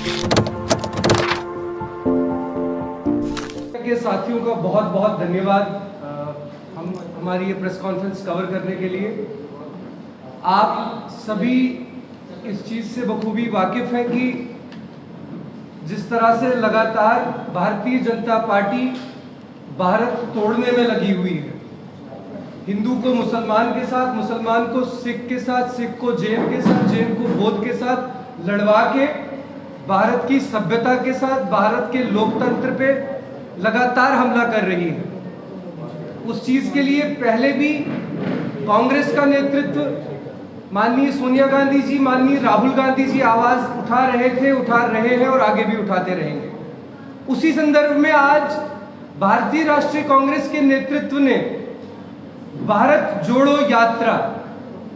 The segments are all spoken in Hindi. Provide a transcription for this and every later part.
के साथियों का बहुत बहुत धन्यवाद हमारी ये प्रेस कॉन्फ्रेंस कवर करने के लिए। आप सभी इस चीज़ से बखूबी वाकिफ हैं कि जिस तरह से लगातार भारतीय जनता पार्टी भारत तोड़ने में लगी हुई है, हिंदू को मुसलमान के साथ, मुसलमान को सिख के साथ, सिख को जैन के साथ, जैन को बौद्ध के साथ लड़वा के भारत की सभ्यता के साथ, भारत के लोकतंत्र पे लगातार हमला कर रही है। उस चीज़ के लिए पहले भी कांग्रेस का नेतृत्व, माननीय सोनिया गांधी जी, माननीय राहुल गांधी जी आवाज़ उठा रहे थे, उठा रहे हैं और आगे भी उठाते रहेंगे। उसी संदर्भ में आज भारतीय राष्ट्रीय कांग्रेस के नेतृत्व ने भारत जोड़ो यात्रा,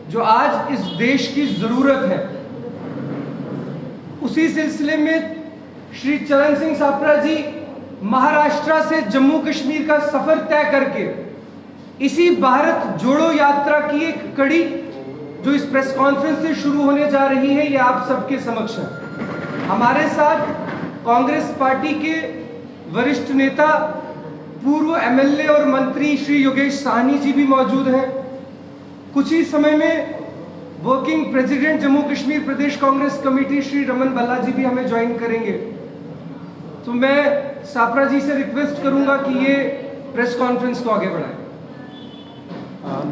जो आज इस देश की जरूरत है, उसी सिलसिले में श्री चरण सिंह सापरा जी महाराष्ट्र से जम्मू कश्मीर का सफर तय करके इसी भारत जोड़ो यात्रा की एक कड़ी जो इस प्रेस कॉन्फ्रेंस से शुरू होने जा रही है, ये आप सबके समक्ष है। हमारे साथ कांग्रेस पार्टी के वरिष्ठ नेता, पूर्व एमएलए और मंत्री श्री योगेश साहनी जी भी मौजूद हैं। कुछ ही समय में वर्किंग प्रेसिडेंट जम्मू कश्मीर प्रदेश कांग्रेस कमेटी श्री रमन भल्ला जी भी हमें ज्वाइन करेंगे। तो मैं सापरा जी से रिक्वेस्ट करूंगा कि ये प्रेस कॉन्फ्रेंस को आगे बढ़ाएं।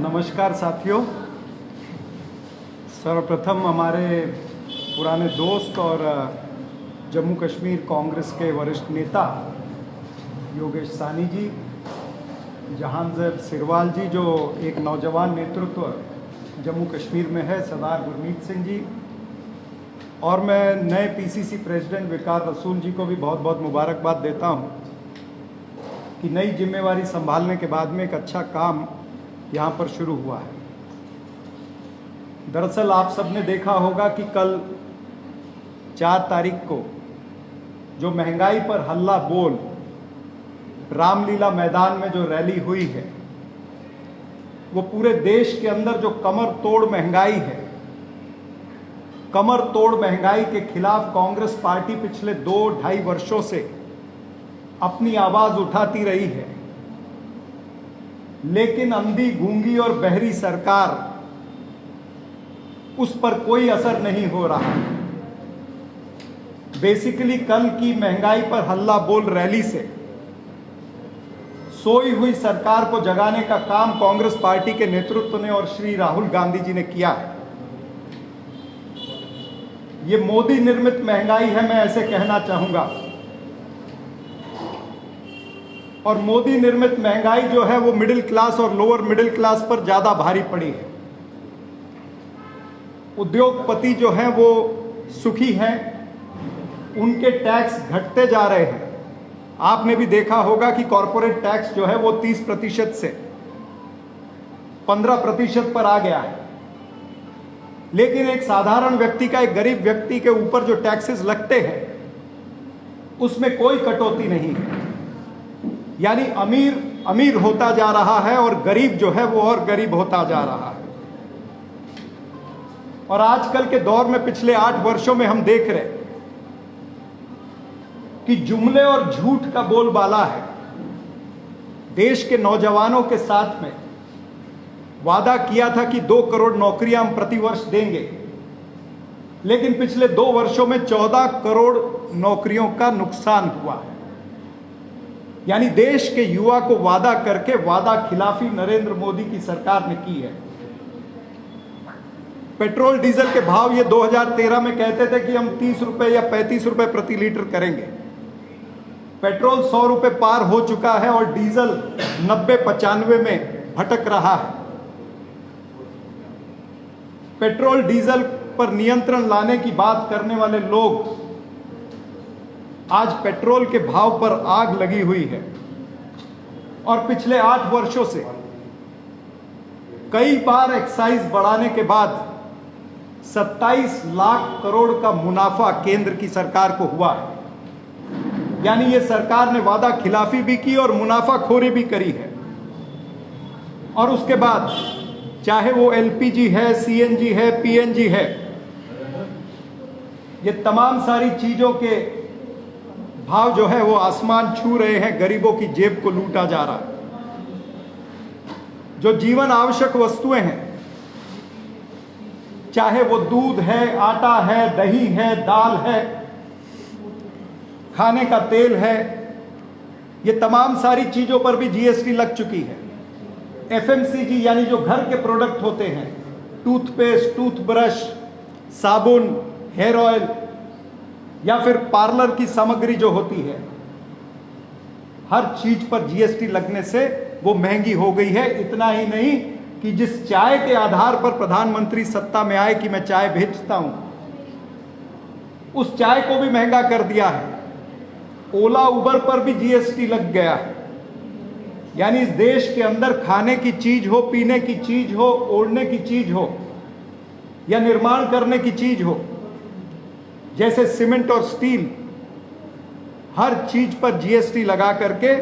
नमस्कार साथियों, सर्वप्रथम हमारे पुराने दोस्त और जम्मू कश्मीर कांग्रेस के वरिष्ठ नेता योगेश साहनी जी, जहांगीर सिरवाल जी जो एक नौजवान नेतृत्व जम्मू कश्मीर में है, सरदार गुरमीत सिंह जी, और मैं नए पीसीसी प्रेसिडेंट विकार रसूल जी को भी बहुत बहुत मुबारकबाद देता हूं कि नई जिम्मेवारी संभालने के बाद में एक अच्छा काम यहां पर शुरू हुआ है। दरअसल आप सबने देखा होगा कि कल 4 तारीख को जो महंगाई पर हल्ला बोल रामलीला मैदान में जो रैली हुई है, वो पूरे देश के अंदर जो कमर तोड़ महंगाई है, कमर तोड़ महंगाई के खिलाफ कांग्रेस पार्टी पिछले 2-2.5 वर्षों से अपनी आवाज उठाती रही है, लेकिन अंधी, गूंगी और बहरी सरकार, उस पर कोई असर नहीं हो रहा। बेसिकली कल की महंगाई पर हल्ला बोल रैली से सोई हुई सरकार को जगाने का काम कांग्रेस पार्टी के नेतृत्व ने और श्री राहुल गांधी जी ने किया है। ये मोदी निर्मित महंगाई है, मैं ऐसे कहना चाहूंगा। और मोदी निर्मित महंगाई जो है वो मिडिल क्लास और लोअर मिडिल क्लास पर ज्यादा भारी पड़ी है। उद्योगपति जो हैं वो सुखी हैं, उनके टैक्स घटते जा रहे हैं। आपने भी देखा होगा कि कॉरपोरेट टैक्स जो है वो 30% से 15% पर आ गया है, लेकिन एक साधारण व्यक्ति का, एक गरीब व्यक्ति के ऊपर जो टैक्सेस लगते हैं उसमें कोई कटौती नहीं है। यानी अमीर अमीर होता जा रहा है और गरीब जो है वो और गरीब होता जा रहा है। और आजकल के दौर में पिछले 8 वर्षों में हम देख रहे हैं कि जुमले और झूठ का बोलबाला है। देश के नौजवानों के साथ में वादा किया था कि 2 करोड़ नौकरियां हम प्रतिवर्ष देंगे, लेकिन पिछले 2 वर्षों में 14 करोड़ नौकरियों का नुकसान हुआ है। यानी देश के युवा को वादा करके वादा खिलाफी नरेंद्र मोदी की सरकार ने की है। पेट्रोल डीजल के भाव ये 2013 में कहते थे कि हम 30 रुपए या 35 रुपए प्रति लीटर करेंगे। पेट्रोल 100 रुपए पार हो चुका है और डीजल 90-95 में भटक रहा है। पेट्रोल डीजल पर नियंत्रण लाने की बात करने वाले लोग आज पेट्रोल के भाव पर आग लगी हुई है। और पिछले 8 वर्षों से कई बार एक्साइज बढ़ाने के बाद 27 लाख करोड़ का मुनाफा केंद्र की सरकार को हुआ है। यानी ये सरकार ने वादा खिलाफी भी की और मुनाफाखोरी भी करी है। और उसके बाद चाहे वो एलपीजी है, सीएनजी है, पीएनजी है, ये तमाम सारी चीजों के भाव जो है वो आसमान छू रहे हैं, गरीबों की जेब को लूटा जा रहा है। जो जीवन आवश्यक वस्तुएं हैं, चाहे वो दूध है, आटा है, दही है, दाल है, खाने का तेल है, ये तमाम सारी चीजों पर भी जीएसटी लग चुकी है। एफएमसीजी यानी जो घर के प्रोडक्ट होते हैं, टूथपेस्ट, टूथब्रश, साबुन, हेयर ऑयल या फिर पार्लर की सामग्री जो होती है, हर चीज पर जीएसटी लगने से वो महंगी हो गई है। इतना ही नहीं कि जिस चाय के आधार पर प्रधानमंत्री सत्ता में आए कि मैं चाय बेचता हूं, उस चाय को भी महंगा कर दिया है। ओला उबर पर भी जीएसटी लग गया है। यानी इस देश के अंदर खाने की चीज हो, पीने की चीज हो, ओढ़ने की चीज हो या निर्माण करने की चीज हो, जैसे सीमेंट और स्टील, हर चीज पर जीएसटी लगा करके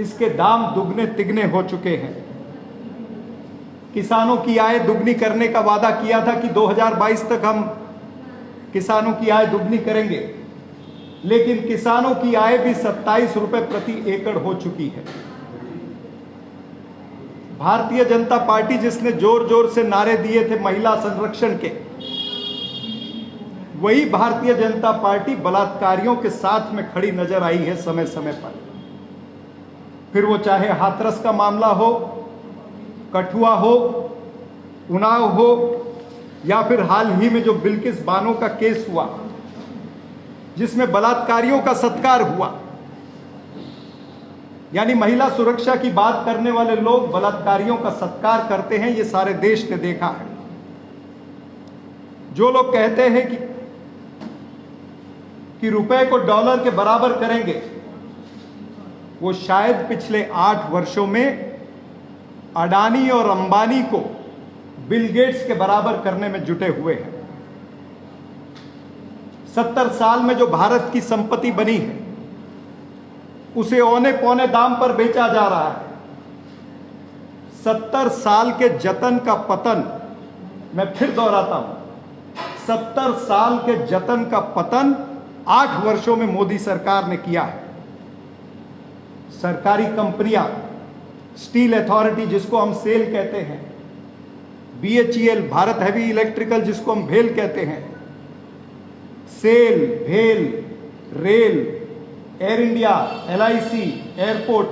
इसके दाम दुगने तिगने हो चुके हैं। किसानों की आय दुगनी करने का वादा किया था कि 2022 तक हम किसानों की आय दुगनी करेंगे, लेकिन किसानों की आय भी 27 रुपए प्रति एकड़ हो चुकी है। भारतीय जनता पार्टी जिसने जोर जोर से नारे दिए थे महिला संरक्षण के, वही भारतीय जनता पार्टी बलात्कारियों के साथ में खड़ी नजर आई है समय समय पर। फिर वो चाहे हाथरस का मामला हो, कठुआ हो, उन्नाव हो या फिर हाल ही में जो बिल्किस बानो का केस हुआ जिसमें बलात्कारियों का सत्कार हुआ। यानी महिला सुरक्षा की बात करने वाले लोग बलात्कारियों का सत्कार करते हैं, ये सारे देश ने देखा है। जो लोग कहते हैं कि रुपए को डॉलर के बराबर करेंगे, वो शायद पिछले 8 वर्षों में अडानी और अंबानी को बिल गेट्स के बराबर करने में जुटे हुए हैं। 70 साल में जो भारत की संपत्ति बनी है उसे औने पौने दाम पर बेचा जा रहा है। 70 साल के जतन का पतन, मैं फिर दोहराता हूं, 70 साल के जतन का पतन 8 वर्षों में मोदी सरकार ने किया है। सरकारी कंपनियां, स्टील अथॉरिटी जिसको हम सेल कहते हैं, बीएचईएल, भारत हैवी इलेक्ट्रिकल जिसको हम भेल कहते हैं, सेल, भेल, rail, air India, LIC, airport,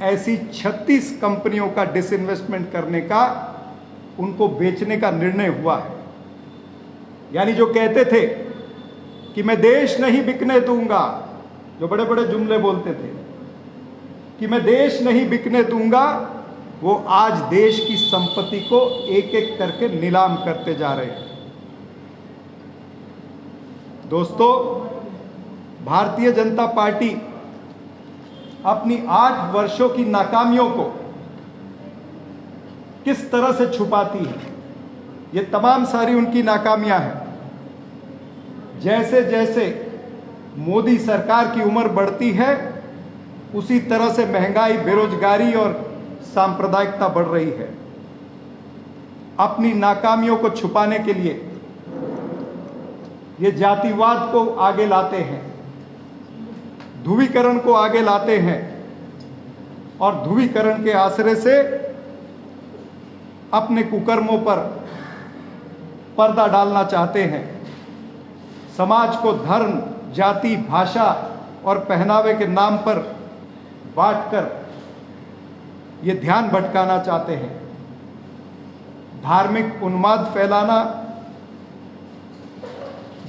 ऐसी 36 कंपनियों का डिसइन्वेस्टमेंट करने का, उनको बेचने का निर्णय हुआ है। यानी जो कहते थे कि मैं देश नहीं बिकने दूंगा, जो बड़े बड़े जुमले बोलते थे कि मैं देश नहीं बिकने दूंगा, वो आज देश की संपत्ति को एक एक करके नीलाम करते जा रहे हैं। दोस्तों, भारतीय जनता पार्टी अपनी 8 वर्षों की नाकामियों को किस तरह से छुपाती है, ये तमाम सारी उनकी नाकामियां हैं। जैसे जैसे मोदी सरकार की उम्र बढ़ती है, उसी तरह से महंगाई, बेरोजगारी और सांप्रदायिकता बढ़ रही है। अपनी नाकामियों को छुपाने के लिए ये जातिवाद को आगे लाते हैं, ध्रुवीकरण को आगे लाते हैं और ध्रुवीकरण के आश्रय से अपने कुकर्मों पर पर्दा डालना चाहते हैं। समाज को धर्म, जाति, भाषा और पहनावे के नाम पर बांटकर ये ध्यान भटकाना चाहते हैं। धार्मिक उन्माद फैलाना,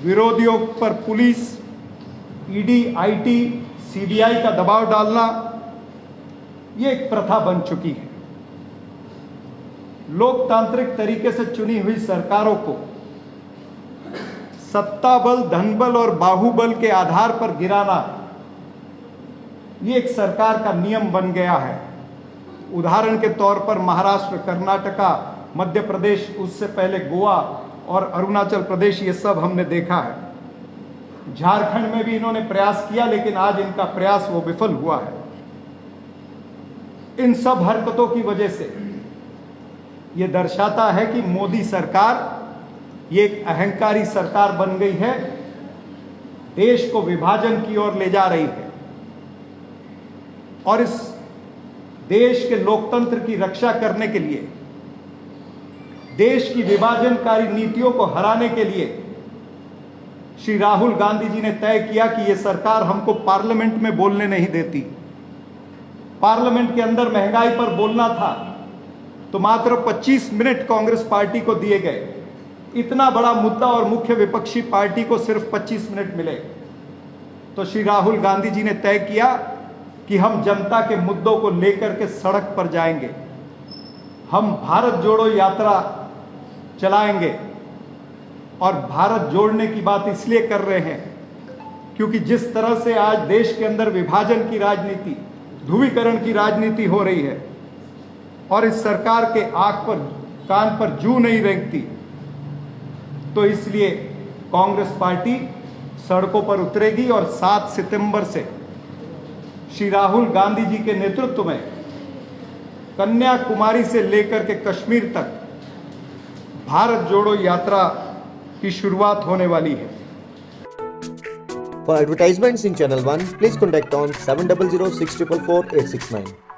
विरोधियों पर पुलिस, ईडी, आईटी, सीबीआई का दबाव डालना, ये एक प्रथा बन चुकी है। लोकतांत्रिक तरीके से चुनी हुई सरकारों को सत्ता बल, धनबल और बाहुबल के आधार पर गिराना, ये एक सरकार का नियम बन गया है। उदाहरण के तौर पर महाराष्ट्र, कर्नाटका, मध्य प्रदेश, उससे पहले गोवा और अरुणाचल प्रदेश, ये सब हमने देखा है। झारखंड में भी इन्होंने प्रयास किया, लेकिन आज इनका प्रयास वो विफल हुआ है। इन सब हरकतों की वजह से ये दर्शाता है कि मोदी सरकार ये एक अहंकारी सरकार बन गई है, देश को विभाजन की ओर ले जा रही है और इस देश के लोकतंत्र की रक्षा करने के लिए, देश की विभाजनकारी नीतियों को हराने के लिए श्री राहुल गांधी जी ने तय किया कि यह सरकार हमको पार्लियामेंट में बोलने नहीं देती। पार्लियामेंट के अंदर महंगाई पर बोलना था तो मात्र 25 मिनट कांग्रेस पार्टी को दिए गए। इतना बड़ा मुद्दा और मुख्य विपक्षी पार्टी को सिर्फ 25 मिनट मिले। तो श्री राहुल गांधी जी ने तय किया कि हम जनता के मुद्दों को लेकर के सड़क पर जाएंगे, हम भारत जोड़ो यात्रा चलाएंगे। और भारत जोड़ने की बात इसलिए कर रहे हैं क्योंकि जिस तरह से आज देश के अंदर विभाजन की राजनीति, ध्रुवीकरण की राजनीति हो रही है और इस सरकार के आंख पर कान पर जू नहीं रेंगती, तो इसलिए कांग्रेस पार्टी सड़कों पर उतरेगी और 7 सितंबर से श्री राहुल गांधी जी के नेतृत्व में कन्याकुमारी से लेकर के कश्मीर तक भारत जोड़ो यात्रा की शुरुआत होने वाली है। For advertisements in Channel 1, please contact on 7006444869.